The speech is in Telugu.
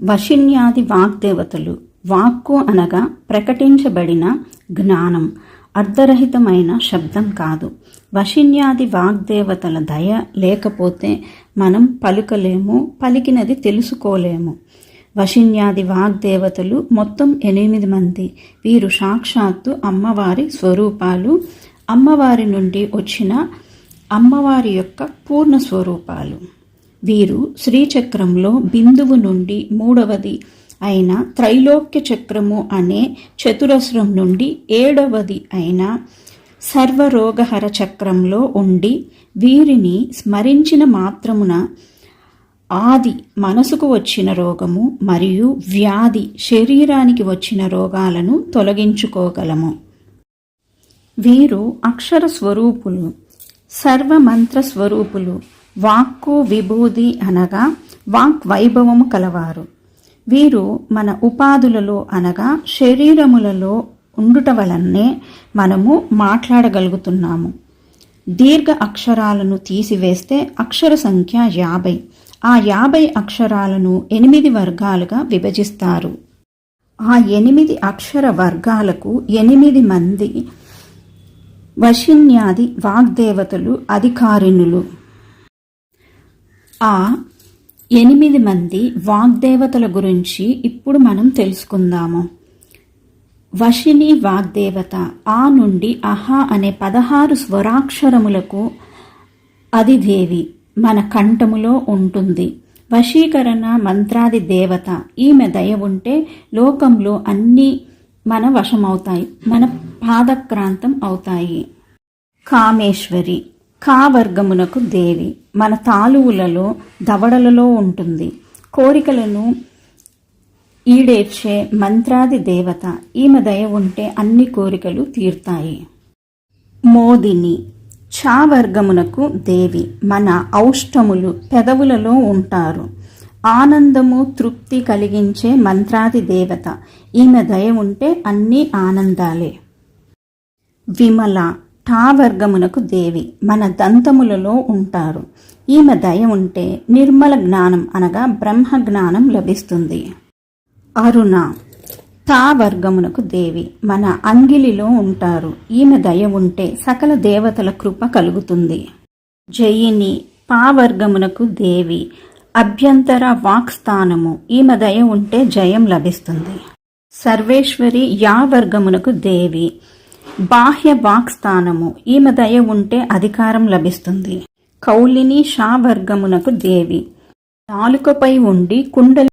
వశిన్యాది వాగ్దేవతలు. వాక్కు అనగా ప్రకటించబడిన జ్ఞానం, అర్ధరహితమైన శబ్దం కాదు. వశిన్యాది వాగ్దేవతల దయ లేకపోతే మనం పలుకలేము, పలికినది తెలుసుకోలేము. వశిన్యాది వాగ్దేవతలు మొత్తం 8 మంది. వీరు సాక్షాత్తు అమ్మవారి స్వరూపాలు, అమ్మవారి నుండి వచ్చిన అమ్మవారి యొక్క పూర్ణ స్వరూపాలు. వీరు శ్రీచక్రంలో బిందువు నుండి 3వది అయిన త్రైలోక్య చక్రము అనే చతురస్రం నుండి 7వది అయిన సర్వరోగహర చక్రంలో ఉండి వీరిని స్మరించిన మాత్రమున ఆది మనసుకు వచ్చిన రోగము మరియు వ్యాధి శరీరానికి వచ్చిన రోగాలను తొలగించుకోగలము. వీరు అక్షర స్వరూపులు, సర్వమంత్ర స్వరూపులు, వాక్కు విభూది అనగా వాక్ వైభవము కలవారు. వీరు మన ఉపాధులలో అనగా శరీరములలో ఉండుట వలనే మనము మాట్లాడగలుగుతున్నాము. దీర్ఘ అక్షరాలను తీసివేస్తే అక్షర సంఖ్య 50. ఆ 50 అక్షరాలను 8 వర్గాలుగా విభజిస్తారు. ఆ 8 అక్షర వర్గాలకు 8 మంది వశిన్యాది వాగ్దేవతలు అధికారిణులు. ఆ 8 మంది వాగ్దేవతల గురించి ఇప్పుడు మనం తెలుసుకుందాము. వశిని వాగ్దేవత ఆ నుండి అహ అనే 16 స్వరాక్షరములకు అధిదేవి మన కంఠములో ఉంటుంది. వశీకరణ మంత్రాది దేవత. ఈమె దయ ఉంటే లోకంలో అన్నీ మన వశమవుతాయి, మన పాదక్రాంతం అవుతాయి. కామేశ్వరి కా వర్గమునకు దేవి. మన తాలువులలో దవడలలో ఉంటుంది. కోరికలను ఈడేర్చే మంత్రాది దేవత. ఈమె దయ ఉంటే అన్ని కోరికలు తీరుతాయి. మోదిని చా వర్గమునకు దేవి. మన ఔష్టములు పెదవులలో ఉంటారు. ఆనందము తృప్తి కలిగించే మంత్రాది దేవత. ఈమె దయ ఉంటే అన్ని ఆనందాలే. విమల టా వర్గమునకు దేవి. మన దంతములలో ఉంటారు. ఈమె దయ ఉంటే నిర్మల జ్ఞానం అనగా బ్రహ్మ జ్ఞానం లభిస్తుంది. అరుణ తా వర్గమునకు దేవి. మన అంగిలిలో ఉంటారు. ఈమె దయ ఉంటే సకల దేవతల కృప కలుగుతుంది. జయిని పా వర్గమునకు దేవి. అభ్యంతర వాక్స్థానము. ఈమె దయ ఉంటే జయం లభిస్తుంది. సర్వేశ్వరి యా వర్గమునకు దేవి. బాహ్య వాక్స్థానము. ఈమె దయ ఉంటే అధికారం లభిస్తుంది. కౌలిని షా వర్గమునకు దేవి. నాలుకపై ఉండి కుండలి